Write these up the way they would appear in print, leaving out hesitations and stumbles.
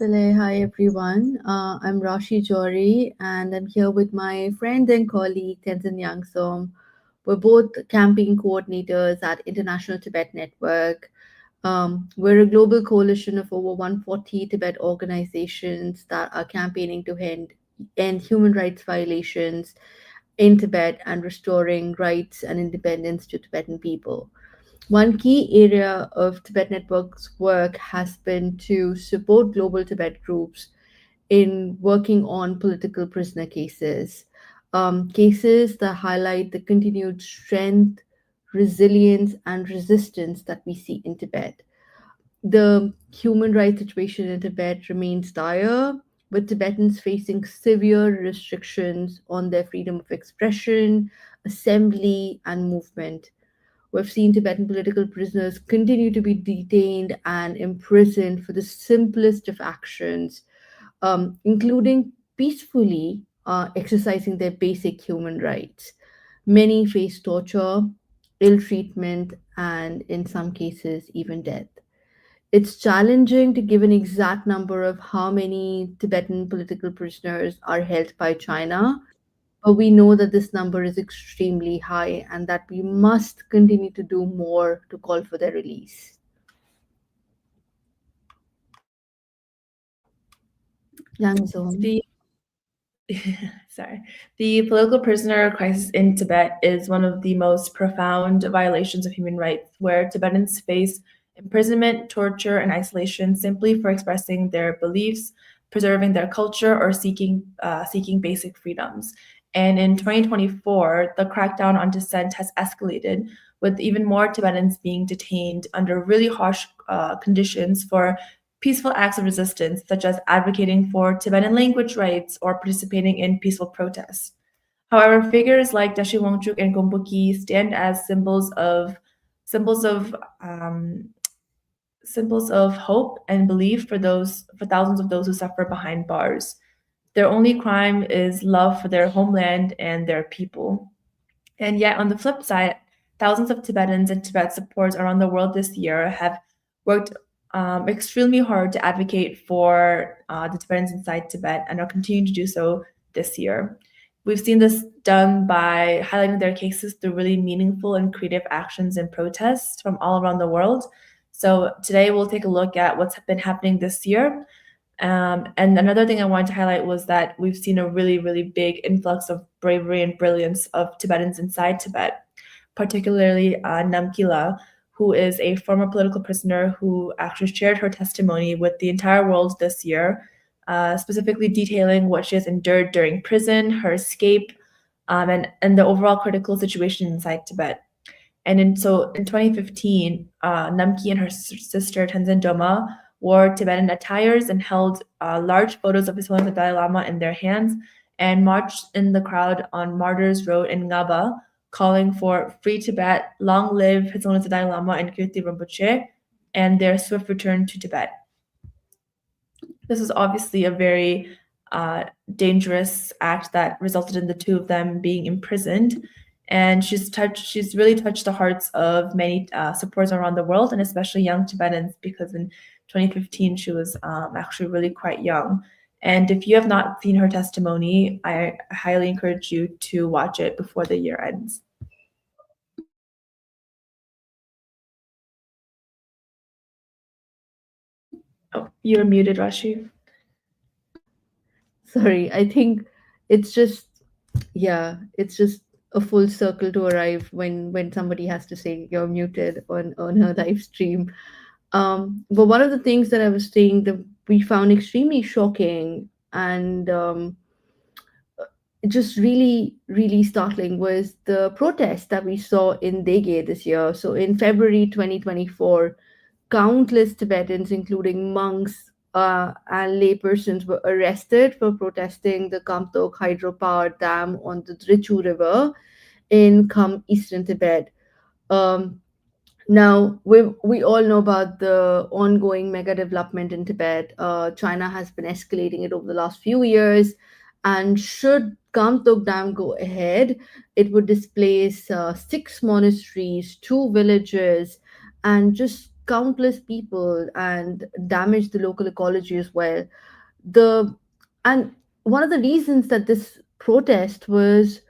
Namaste, hi everyone. I'm Rashi Jori and I'm here with my friend and colleague Tenzin Yangsom. We're both campaign coordinators at International Tibet Network. We're a global coalition of over 140 Tibet organizations that are campaigning to end human rights violations in Tibet and restoring rights and independence to Tibetan people. One key area of Tibet Network's work has been to support global Tibet groups in working on political prisoner cases, cases that highlight the continued strength, resilience, and resistance that we see in Tibet. The human rights situation in Tibet remains dire, with Tibetans facing severe restrictions on their freedom of expression, assembly, and movement. We've seen Tibetan political prisoners continue to be detained and imprisoned for the simplest of actions, including peacefully exercising their basic human rights. Many face torture, ill treatment, and in some cases, even death. It's challenging to give an exact number of how many Tibetan political prisoners are held by China, but we know that this number is extremely high and that we must continue to do more to call for their release. Yang Zone. The sorry, the political prisoner crisis in Tibet is one of the most profound violations of human rights, where Tibetans face imprisonment, torture, and isolation simply for expressing their beliefs, preserving their culture, or seeking basic freedoms. And in 2024, the crackdown on dissent has escalated, with even more Tibetans being detained under really harsh conditions for peaceful acts of resistance, such as advocating for Tibetan language rights or participating in peaceful protests. However, figures like Dashi Wangchuk and Gomboki stand as symbols of um, symbols of hope and belief for thousands of those who suffer behind bars. Their only crime is love for their homeland and their people. And yet, on the flip side, thousands of Tibetans and Tibet supporters around the world this year have worked extremely hard to advocate for the Tibetans inside Tibet and are continuing to do so this year. We've seen this done by highlighting their cases through really meaningful and creative actions and protests from all around the world. So today we'll take a look at what's been happening this year. And another thing I wanted to highlight was that we've seen a really, really big influx of bravery and brilliance of Tibetans inside Tibet, particularly Namkila, who is a former political prisoner who actually shared her testimony with the entire world this year, specifically detailing what she has endured during prison, her escape, and the overall critical situation inside Tibet. And in 2015, Namki and her sister Tenzin Doma wore Tibetan attires and held large photos of His Holiness the Dalai Lama in their hands and marched in the crowd on Martyrs Road in Ngaba, calling for free Tibet, long live His Holiness the Dalai Lama and Kirti Rinpoche, and their swift return to Tibet. This is obviously a very dangerous act that resulted in the two of them being imprisoned. And she's really touched the hearts of many supporters around the world, and especially young Tibetans, because in 2015 she was actually really quite young. And if you have not seen her testimony, I highly encourage you to watch it before the year ends. Oh, you're muted, Rashi. Sorry, I think it's just, yeah, it's just a full circle to arrive when somebody has to say you're muted on her live stream. But one of the things that I was saying that we found extremely shocking and just really, really startling was the protest that we saw in Dege this year. So in February 2024, countless Tibetans, including monks and laypersons, were arrested for protesting the Kamtok hydropower dam on the Drichu River in eastern Tibet. Um, Now, we all know about the ongoing mega development in Tibet. China has been escalating it over the last few years. And should Kamtok Dam go ahead, it would displace 6 monasteries, 2 villages, and just countless people and damaged the local ecology as well. The and one of the reasons that this protest was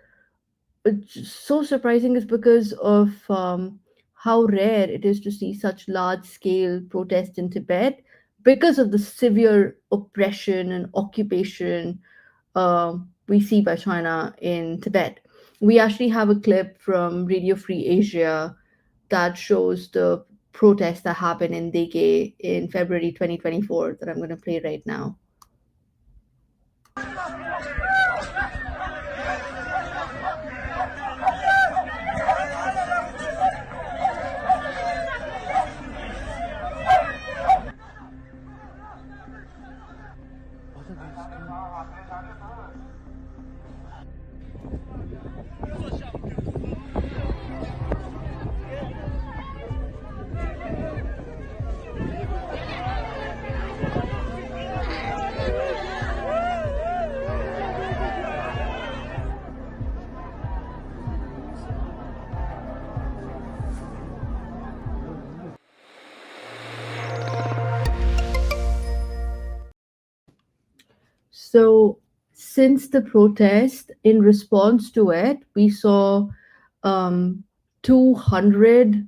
so surprising is because of how rare it is to see such large scale protests in Tibet because of the severe oppression and occupation we see by China in Tibet. We actually have a clip from Radio Free Asia that shows the protests that happened in Dege in February 2024 that I'm going to play right now. So, since the protest, in response to it, we saw 200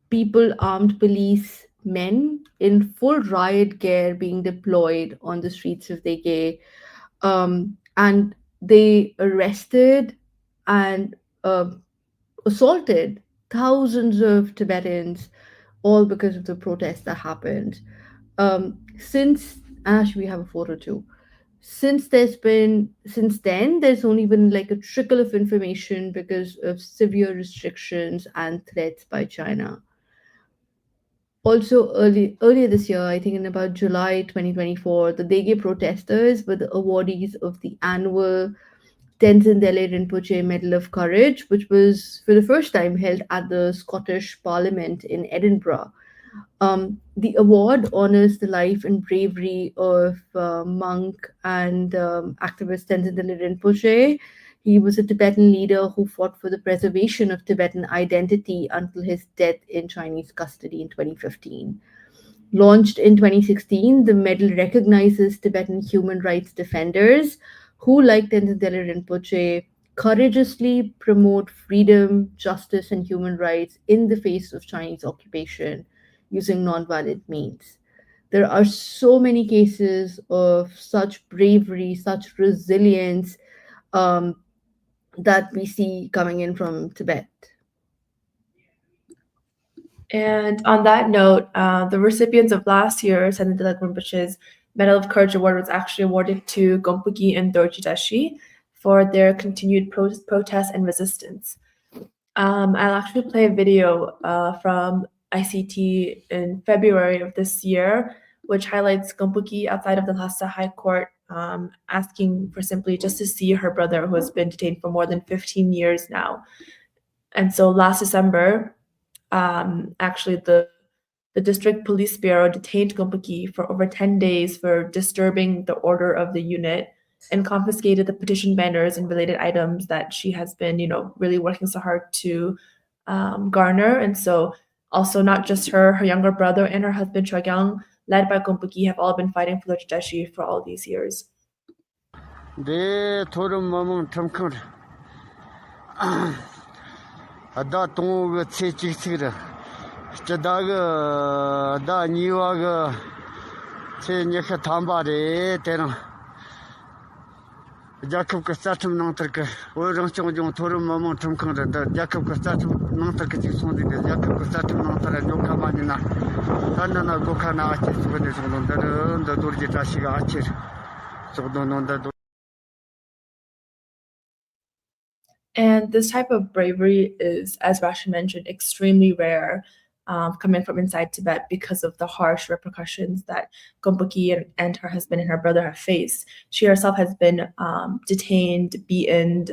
people, armed police men in full riot gear being deployed on the streets of Dege. And they arrested and assaulted thousands of Tibetans, all because of the protest that happened. Since actually we have a photo too. Since then there's only been like a trickle of information because of severe restrictions and threats by China. Also, earlier this year, I think in about July 2024, the Dege protesters were the awardees of the annual Tenzin Delek Rinpoche Medal of Courage, which was for the first time held at the Scottish Parliament in Edinburgh. The award honors the life and bravery of monk and activist Tenzin Delek Rinpoche. He was a Tibetan leader who fought for the preservation of Tibetan identity until his death in Chinese custody in 2015. Launched in 2016, the medal recognizes Tibetan human rights defenders who, like Tenzin Delek Rinpoche, courageously promote freedom, justice, and human rights in the face of Chinese occupation using nonviolent means. There are so many cases of such bravery, such resilience um, that we see coming in from Tibet. And on that note, the recipients of last year's Tenzin Delek Rinpoche's Medal of Courage Award was actually awarded to Gompuki and Dorji Dashi for their continued protest and resistance. I'll actually play a video from ICT in February of this year, which highlights Gompuki outside of the Lhasa High Court, asking for simply just to see her brother who has been detained for more than 15 years now. And so last December, actually the district police bureau detained Gompuki for over 10 days for disturbing the order of the unit and confiscated the petition banners and related items that she has been, really working so hard to garner. And so also not just her younger brother and her husband Chogyang, led by Gompuki, have all been fighting for the Chidashi for all these years. Da tong che chik chik che da ga da ni wa ga che nye kha thamba re terang Jacob ka statum nang tar ka o rang chong jong thor ma mong thum khang da Jacob ka statum nang tar ka chi song de Jacob ka statum nang tar jo ka ma ni na tan na go kha na chi su de song da dur ji ta shi ga chi so do non da. And this type of bravery is, as Rashi mentioned, extremely rare, coming from inside Tibet because of the harsh repercussions that Gompuki and her husband and her brother have faced. She herself has been detained, beaten,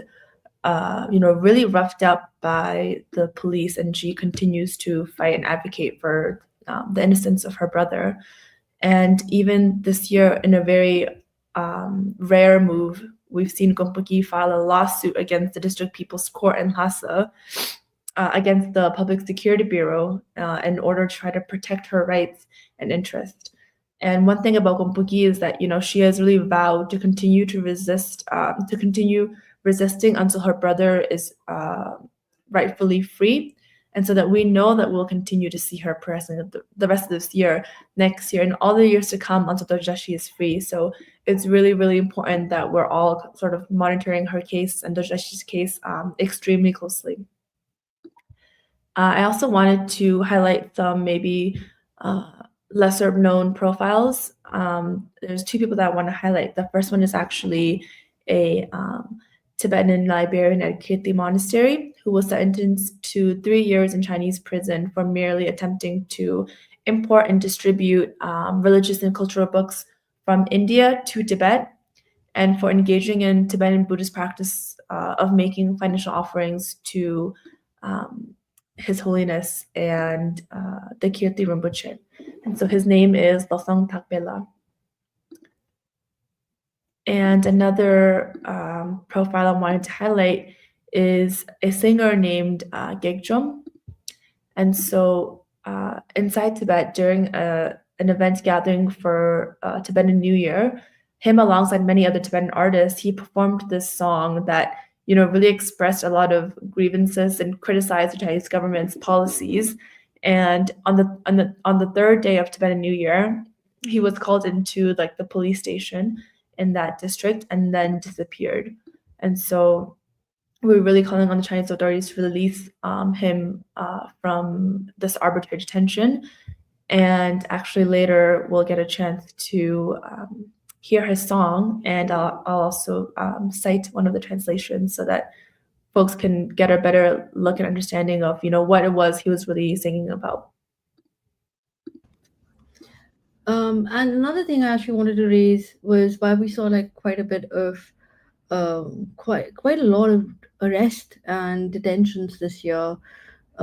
really roughed up by the police, and she continues to fight and advocate for the innocence of her brother. And even this year, in a very rare move, we've seen Gompuki file a lawsuit against the District People's Court in Lhasa, against the Public Security Bureau in order to try to protect her rights and interest. And one thing about Gompuki is that she has really vowed to continue to resist, to continue resisting until her brother is rightfully free, and so that we know that we'll continue to see her present the rest of this year, next year, and all the years to come until Dojashi is free. So it's really, really important that we're all sort of monitoring her case and Dojashi's case extremely closely. I also wanted to highlight some maybe lesser known profiles. There's two people that I want to highlight. The first one is actually a Tibetan librarian at Kirti Monastery who was sentenced to 3 years in Chinese prison for merely attempting to import and distribute religious and cultural books from India to Tibet, and for engaging in Tibetan Buddhist practice of making financial offerings to His Holiness and the Kirti Rinpoche. And so his name is Losong Takbela. And another profile I wanted to highlight is a singer named Gegchom. And so inside Tibet, during an event gathering for Tibetan New Year, him alongside many other Tibetan artists, he performed this song that really expressed a lot of grievances and criticized the Chinese government's policies. And on the third day of Tibetan New Year, he was called into the police station in that district and then disappeared. And so we're really calling on the Chinese authorities to release him from this arbitrary detention. And actually later we'll get a chance to hear his song, and I'll also cite one of the translations so that folks can get a better look and understanding of what it was he was really singing about. And another thing I actually wanted to raise was why we saw quite a bit of quite a lot of arrests and detentions this year.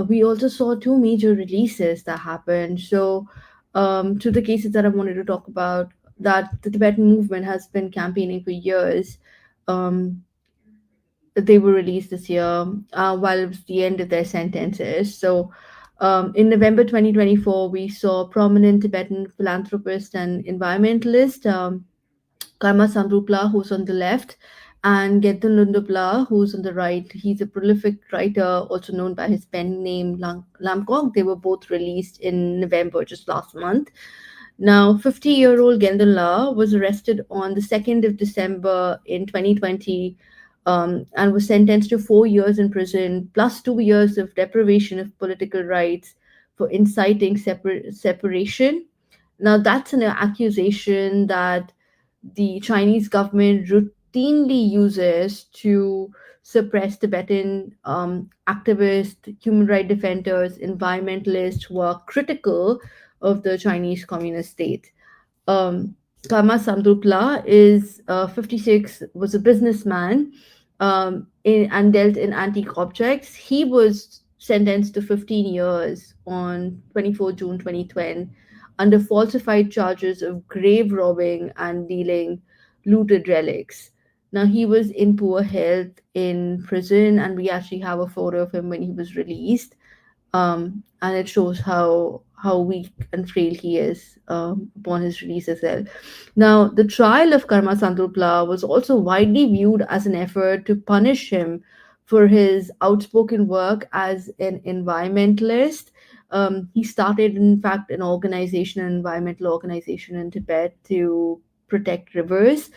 We also saw two major releases that happened. So, to the cases that I wanted to talk about, that the Tibetan movement has been campaigning for years. They were released this year while it was the end of their sentences. So, in November 2024, we saw prominent Tibetan philanthropist and environmentalist Karma Samrupla, who's on the left, and Getan Lundupla, who's on the right. He's a prolific writer, also known by his pen name Lamkok. They were both released in November, just last month. Now, 50-year-old Gendon La was arrested on the 2nd of December in 2020 and was sentenced to 4 years in prison, plus 2 years of deprivation of political rights for inciting separation. Now, that's an accusation that the Chinese government routinely uses to suppress Tibetan activists, human rights defenders, environmentalists who are critical of the Chinese Communist state. Karma Samdrupla is 56, was a businessman and dealt in antique objects. He was sentenced to 15 years on 24 June 2020 under falsified charges of grave robbing and dealing looted relics. Now, he was in poor health in prison, and we actually have a photo of him when he was released. And it shows how weak and frail he is upon his release as well. Now, the trial of Karma Sandrupla was also widely viewed as an effort to punish him for his outspoken work as an environmentalist. He started, in fact, an environmental organization in Tibet to protect rivers,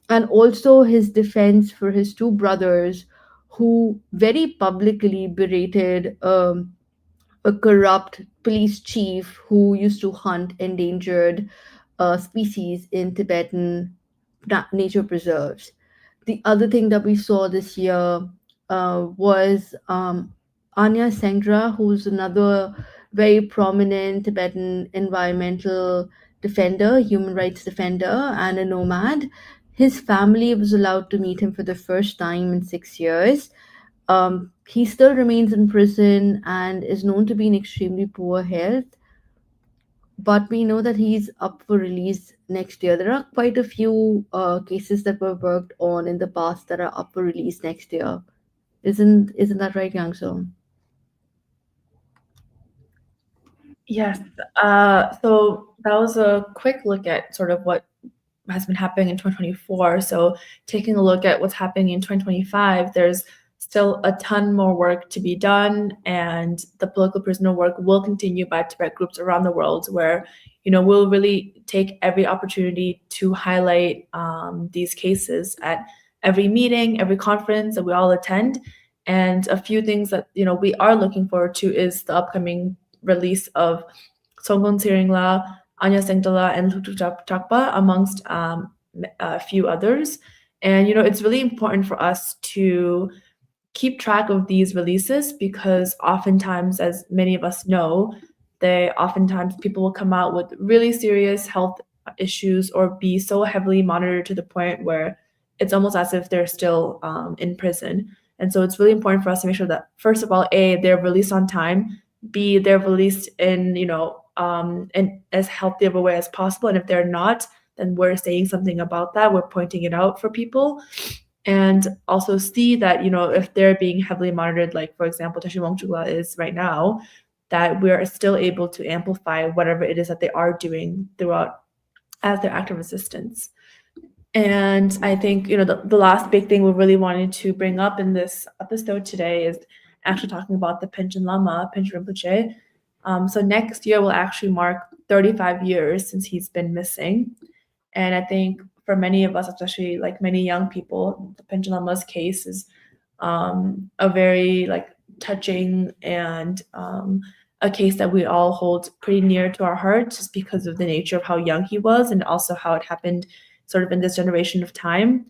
and also his defense for his two brothers who very publicly berated a corrupt police chief who used to hunt endangered species in Tibetan nature preserves. The other thing that we saw this year was Anya Sengra, who's another very prominent Tibetan environmental defender, human rights defender, and a nomad. His family was allowed to meet him for the first time in 6 years. He still remains in prison and is known to be in extremely poor health, but we know that he's up for release next year. There are quite a few cases that were worked on in the past that are up for release next year. Isn't that right, Yang So? Yes. So that was a quick look at sort of what has been happening in 2024. So taking a look at what's happening in 2025, there's still a ton more work to be done, and the political prisoner work will continue by Tibet groups around the world, where we'll really take every opportunity to highlight these cases at every meeting, every conference that we all attend. And a few things that we are looking forward to is the upcoming release of Songgon Siringla, Anya Sengtala, and Lutu Chakpa, amongst a few others. And it's really important for us to keep track of these releases, because oftentimes, as many of us know, oftentimes people will come out with really serious health issues or be so heavily monitored to the point where it's almost as if they're still in prison. And so it's really important for us to make sure that, first of all, A, they're released on time, B, they're released in as healthy of a way as possible. And if they're not, then we're saying something about that. We're pointing it out for people. And also see that, if they're being heavily monitored, like, for example, Tashi Wangchukla is right now, that we're still able to amplify whatever it is that they are doing throughout as their act of resistance. And I think, the last big thing we really wanted to bring up in this episode today is actually talking about the Panchen Lama, Panchen Rinpoche. So next year will actually mark 35 years since he's been missing. And I think for many of us, especially like many young people, the Panchen Lama's case is a very touching and a case that we all hold pretty near to our hearts, just because of the nature of how young he was and also how it happened sort of in this generation of time.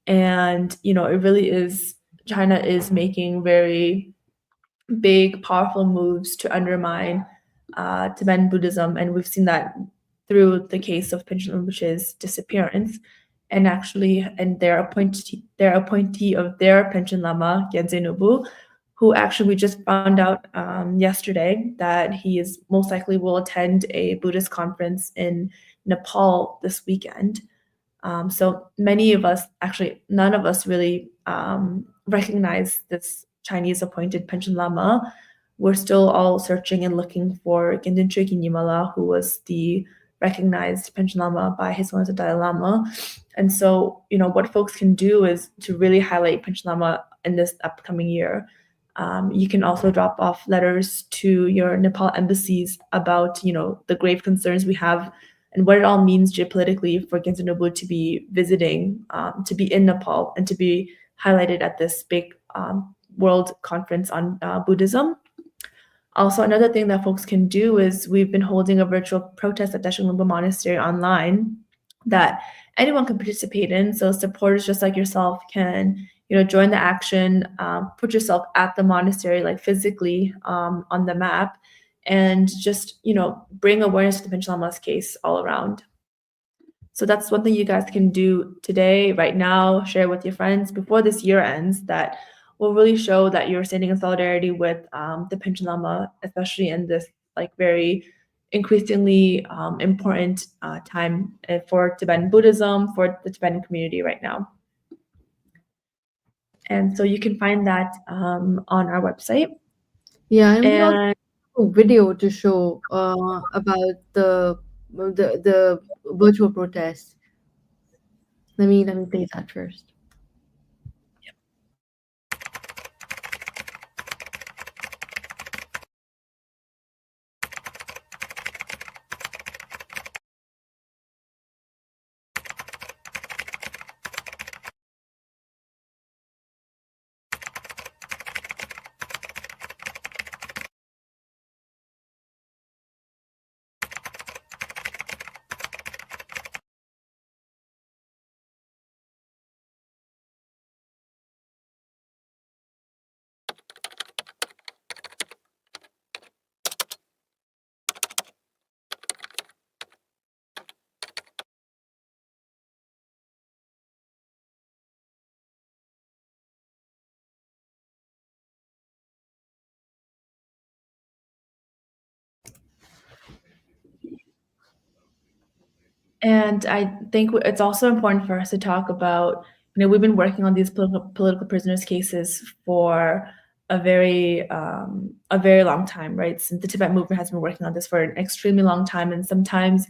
And it really is, China is making very big, powerful moves to undermine Tibetan Buddhism, and we've seen that through the case of Panchen Rinpoche's disappearance, and actually, and their appointee of their Panchen Lama, Gyaltsen Nubu, who actually we just found out yesterday that he is most likely will attend a Buddhist conference in Nepal this weekend. So many of us, actually, none of us really recognize this Chinese appointed Panchen Lama. We're still all searching and looking for Gendun Chökyi Nyingma, who was the recognized Panchen Lama by His Holiness the Dalai Lama. And so, what folks can do is to really highlight Panchen Lama in this upcoming year. You can also drop off letters to your Nepal embassies about, the grave concerns we have and what it all means geopolitically for Gyaltsen Nubu to be visiting, to be in Nepal, and to be highlighted at this big world conference on Buddhism. Also, another thing that folks can do is we've been holding a virtual protest at Dashing Lumba Monastery online that anyone can participate in. So supporters just like yourself can, join the action, put yourself at the monastery, like physically on the map, and just, bring awareness to the Panchen Lama's case all around. So that's one thing you guys can do today, right now, share with your friends before this year ends, that will really show that you're standing in solidarity with the Panchen Lama, especially in this very increasingly important time for Tibetan Buddhism, for the Tibetan community right now. And so you can find that on our website. Yeah, and we also have a video to show about the virtual protest. Let me play that first. And I think it's also important for us to talk about, we've been working on these political prisoners cases for a very long time, right? Since the Tibet movement has been working on this for an extremely long time, and sometimes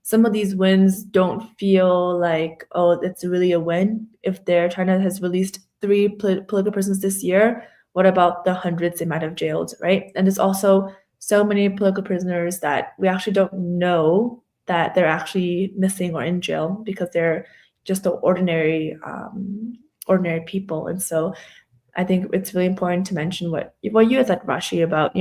some of these wins don't feel like, oh, it's really a win. If China has released 3 political prisoners this year, what about the hundreds they might have jailed, right? And there's also so many political prisoners that we actually don't know that they're actually missing or in jail because they're just the ordinary people. And so I think it's really important to mention what you said, Rashi, about,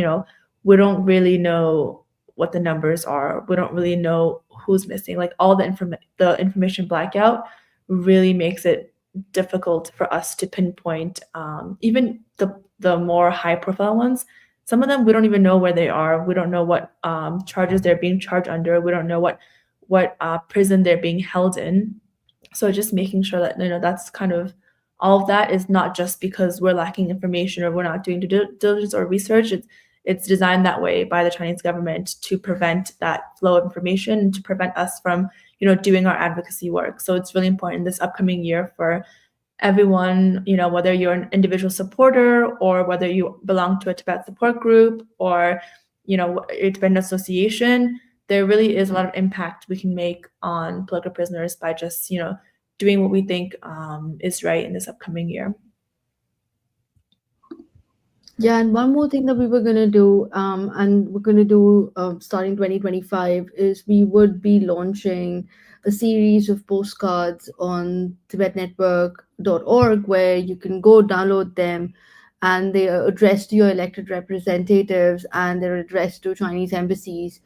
we don't really know what the numbers are. We don't really know who's missing. Like all the information blackout really makes it difficult for us to pinpoint. Even the more high profile ones, some of them we don't even know where they are. We don't know what charges they're being charged under. We don't know what prison they're being held in. So just making sure that that's kind of all of that is not just because we're lacking information or we're not doing due diligence or research. It's designed that way by the Chinese government to prevent that flow of information and to prevent us from doing our advocacy work. So it's really important this upcoming year for everyone, whether you're an individual supporter or whether you belong to a Tibet support group or a Tibetan association, there really is a lot of impact we can make on political prisoners by just doing what we think is right in this upcoming year. Yeah, and one more thing that we were going to do, and we're going to do starting 2025, is we would be launching a series of postcards on tibetnetwork.org where you can go download them, and they are addressed to your elected representatives and they're addressed to Chinese embassies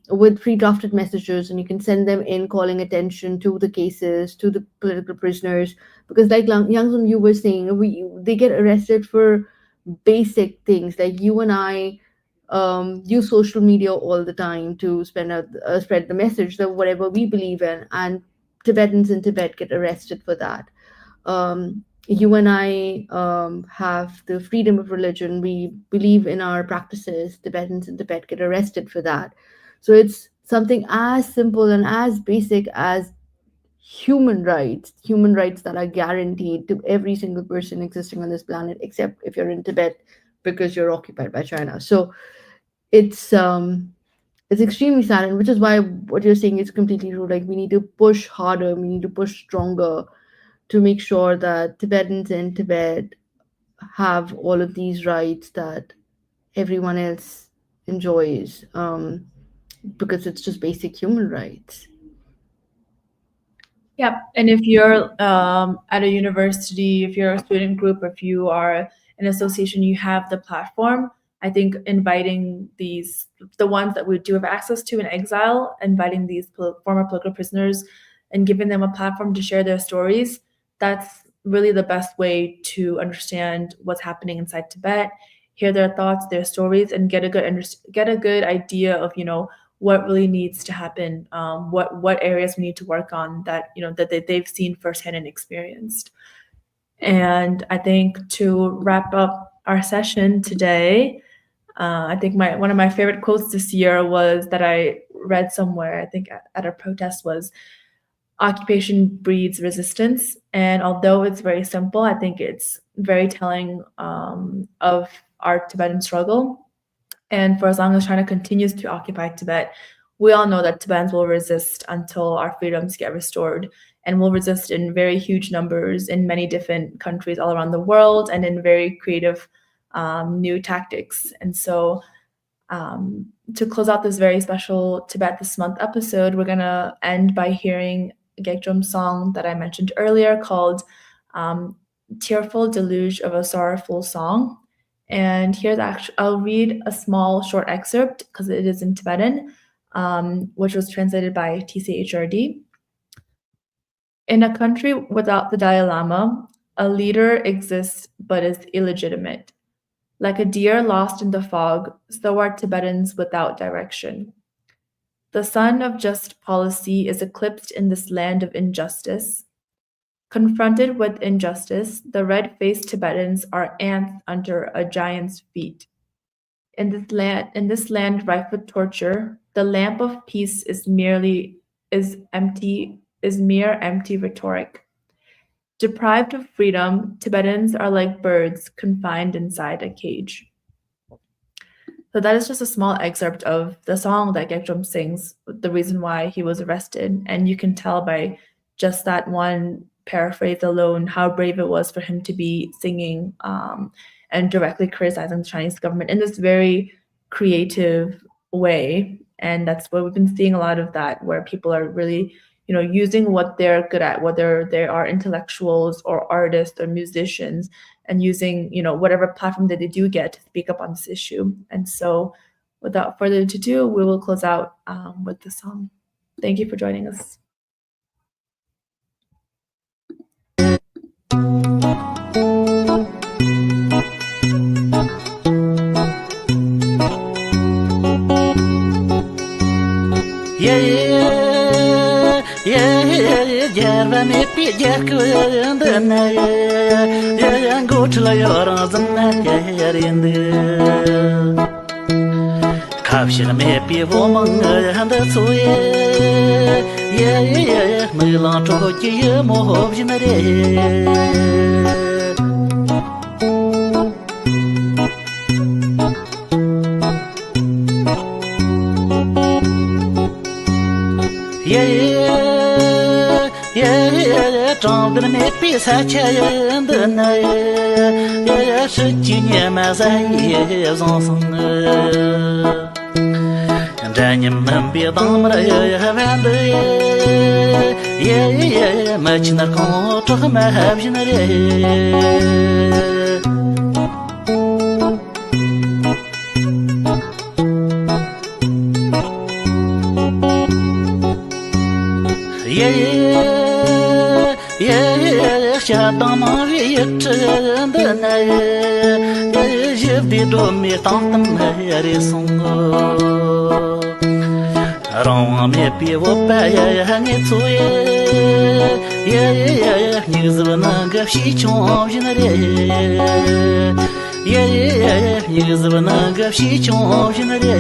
with pre-drafted messages, and you can send them in calling attention to the cases, to the political prisoners, because like Yang you were saying, they get arrested for basic things. Like you and I use social media all the time to spread the message that whatever we believe in, and Tibetans in Tibet get arrested for that. You and I have the freedom of religion. We believe in our practices. Tibetans in Tibet get arrested for that. So it's something as simple and as basic as human rights that are guaranteed to every single person existing on this planet, except if you're in Tibet because you're occupied by China. So it's extremely sad, and which is why what you're saying is completely true. Like we need to push harder, we need to push stronger to make sure that Tibetans in Tibet have all of these rights that everyone else enjoys, because it's just basic human rights. Yeah, and if you're at a university, if you're a student group, if you are an association, you have the platform. I think inviting the ones that we do have access to in exile, inviting these former political prisoners and giving them a platform to share their stories, that's really the best way to understand what's happening inside Tibet, hear their thoughts, their stories, and get a good idea of what really needs to happen, what areas we need to work on that they've seen firsthand and experienced. And I think to wrap up our session today, I think one of my favorite quotes this year was that I read somewhere, I think at a protest, was occupation breeds resistance. And although it's very simple, I think it's very telling of our Tibetan struggle. And for as long as China continues to occupy Tibet, we all know that Tibetans will resist until our freedoms get restored, and will resist in very huge numbers in many different countries all around the world and in very creative new tactics. And so to close out this very special Tibet This Month episode, we're going to end by hearing Gekjom's song that I mentioned earlier called Tearful Deluge of a Sorrowful Song. And here's I'll read a small short excerpt because it is in Tibetan, which was translated by TCHRD. In a country without the Dalai Lama, a leader exists but is illegitimate. Like a deer lost in the fog, so are Tibetans without direction. The sun of just policy is eclipsed in this land of injustice. Confronted with injustice, the red-faced Tibetans are ants under a giant's feet. In this land rife with torture, the lamp of peace is mere empty rhetoric. Deprived of freedom, Tibetans are like birds confined inside a cage. So that is just a small excerpt of the song that Gekjom sings, the reason why he was arrested. And you can tell by just that one paraphrase alone how brave it was for him to be singing and directly criticizing the Chinese government in this very creative way. And that's what we've been seeing a lot of that, where people are really, using what they're good at, whether they are intellectuals or artists or musicians, and using, whatever platform that they do get to speak up on this issue. And so without further ado, we will close out with the song. Thank you for joining us. Jerva me pija kundana gotla yorazna yerinde Kapshir me pivo manga suye Milan toki mo jinare Trong me pisa chayandana shijinya mazai zonson Danyam mambi damra havanda machna ko tohma habjinare Shadama yetendana jevdi do me tantam harisongo Ram me pivo pa hanitsuye nizvana gafshi chonjinare nizvana gafshi chonjinare